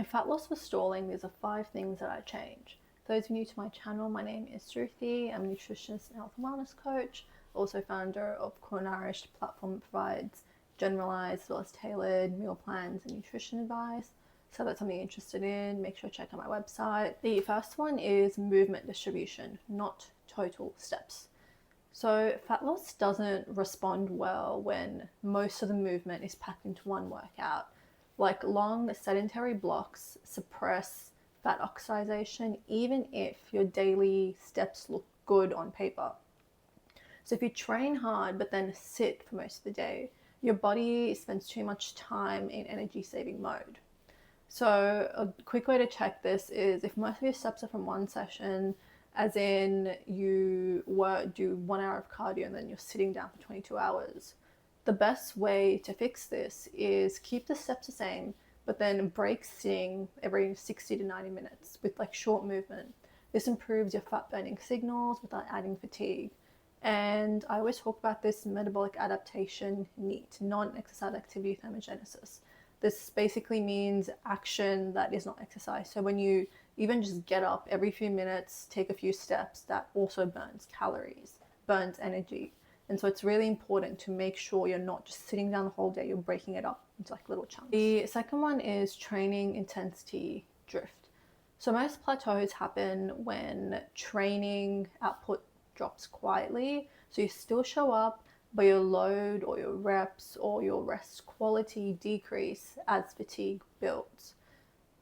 fat loss for stalling, these are 5 things that I change. For those of you new to my channel, my name is Shruti. I'm a nutritionist and health and wellness coach, also founder of Core Nourished, platform that provides generalized as well as tailored meal plans and nutrition advice. So if that's something you're interested in, make sure to check out my website. The first one is movement distribution, not total steps. So fat loss doesn't respond well when most of the movement is packed into one workout. Like long sedentary blocks suppress fat oxidation even if your daily steps look good on paper. So if you train hard but then sit for most of the day, your body spends too much time in energy saving mode. So a quick way to check this is if most of your steps are from one session, as in you do 1 hour of cardio and then you're sitting down for 22 hours. The best way to fix this is keep the steps the same, but then break sitting every 60 to 90 minutes with like short movement. This improves your fat burning signals without adding fatigue. And I always talk about this metabolic adaptation NEAT, non-exercise activity thermogenesis. This basically means action that is not exercise. So when you even just get up every few minutes, take a few steps, that also burns calories, burns energy. And so it's really important to make sure you're not just sitting down the whole day, you're breaking it up into like little chunks. The second one is training intensity drift. So most plateaus happen when training output drops quietly. So you still show up, but your load or your reps or your rest quality decrease as fatigue builds.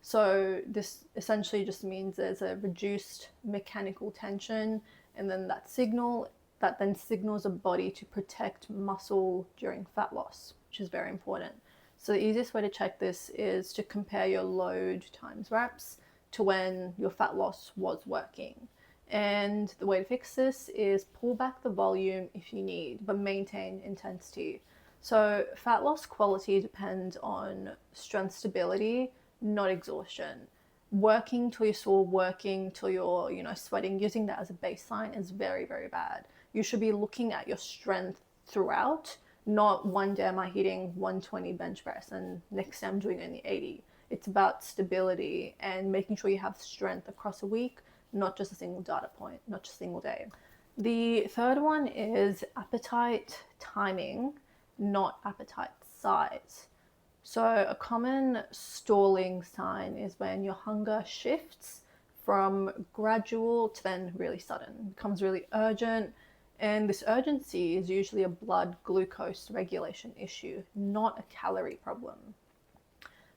So this essentially just means there's a reduced mechanical tension, and then that then signals the body to protect muscle during fat loss, which is very important. So the easiest way to check this is to compare your load times reps to when your fat loss was working. And the way to fix this is pull back the volume if you need, but maintain intensity. So fat loss quality depends on strength stability, not exhaustion. Working till you're sore, working till you're, sweating, using that as a baseline is very, very bad. You should be looking at your strength throughout, not one day am I hitting 120 bench press and next day I'm doing only 80. It's about stability and making sure you have strength across a week, not just a single data point, not just a single day. The third one is appetite timing, not appetite size. So a common stalling sign is when your hunger shifts from gradual to then really sudden. It becomes really urgent, and this urgency is usually a blood glucose regulation issue, not a calorie problem.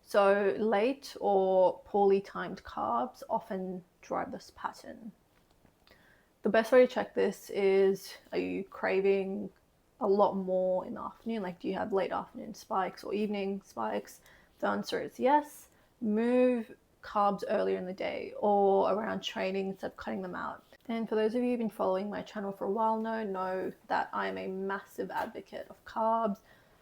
So late or poorly timed carbs often drive this pattern. The best way to check this is, are you craving a lot more in the afternoon? Like, do you have late afternoon spikes or evening spikes? The answer is yes. Move carbs earlier in the day or around training instead of cutting them out. And for those of you who've been following my channel for a while know that I am a massive advocate of carbs.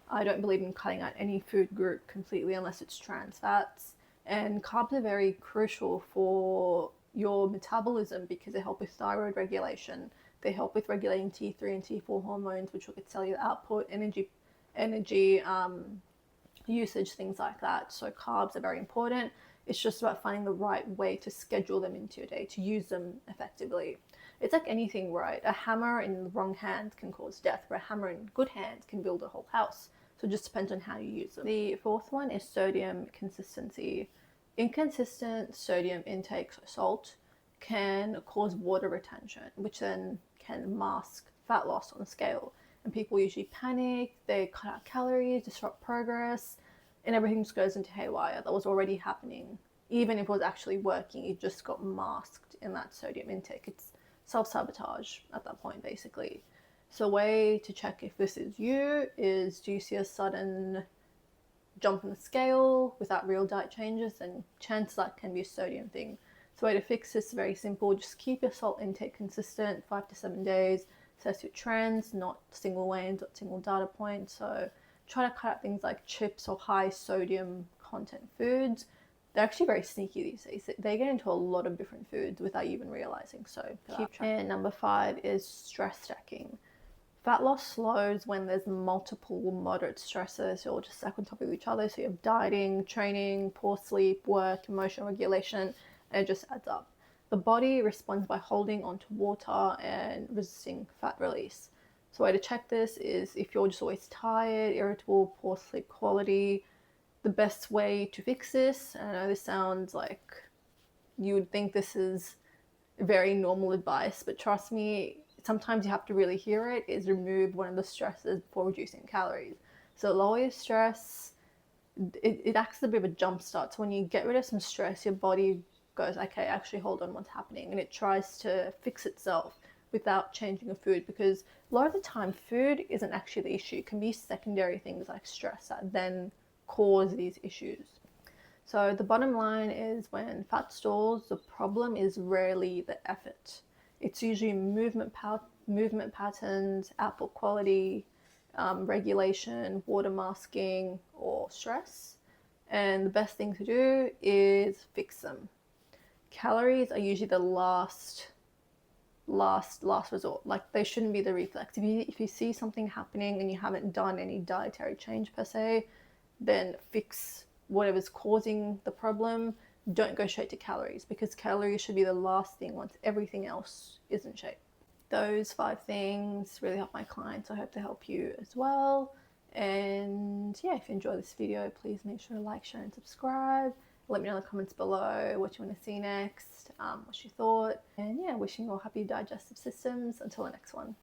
I don't believe in cutting out any food group completely unless it's trans fats. And carbs are very crucial for your metabolism because they help with thyroid regulation. They help with regulating T3 and T4 hormones, which look at cellular output, energy usage, things like that. So carbs are very important. It's just about finding the right way to schedule them into your day, to use them effectively. It's like anything, right? A hammer in the wrong hands can cause death, but a hammer in good hands can build a whole house. So it just depends on how you use them. The fourth one is sodium consistency. Inconsistent sodium intake, so salt, can cause water retention, which then can mask fat loss on the scale. And people usually panic, they cut out calories, disrupt progress, and everything just goes into haywire. That was already happening. Even if it was actually working, it just got masked in that sodium intake. It's self-sabotage at that point, basically. So a way to check if this is you is, do you see a sudden jump on the scale without real diet changes? And chances that can be a sodium thing. So the way to fix this is very simple. Just keep your salt intake consistent, 5 to 7 days. Assess your trends, not single lanes, not single data points. So try to cut out things like chips or high sodium content foods. They're actually very sneaky these days. They get into a lot of different foods without even realizing. So keep trying. And number 5 is stress stacking. Fat loss slows when there's multiple moderate stressors all just stack on top of each other. So you have dieting, training, poor sleep, work, emotional regulation, and it just adds up. The body responds by holding onto water and resisting fat release. So a way to check this is if you're just always tired, irritable, poor sleep quality, the best way to fix this, and I know this sounds like you would think this is very normal advice, but trust me, sometimes you have to really hear it, is remove one of the stresses before reducing calories. So lower your stress, it acts as a bit of a jump start. So when you get rid of some stress, your body goes, okay, actually hold on, what's happening? And it tries to fix itself without changing the food, because a lot of the time food isn't actually the issue. It can be secondary things like stress that then cause these issues. So the bottom line is, when fat stalls, the problem is rarely the effort. It's usually movement patterns, output quality, regulation, water masking, or stress. And the best thing to do is fix them. Calories are usually the last resort. Like, they shouldn't be the reflex. If you see something happening and you haven't done any dietary change per se, then fix whatever's causing the problem. Don't go straight to calories, because calories should be the last thing once everything else is in shape. Those 5 things really help my clients. I hope they help you as well. And yeah, if you enjoy this video, please make sure to like, share, and subscribe. Let me know in the comments below what you want to see next, what you thought. And yeah, wishing you all happy digestive systems. Until the next one.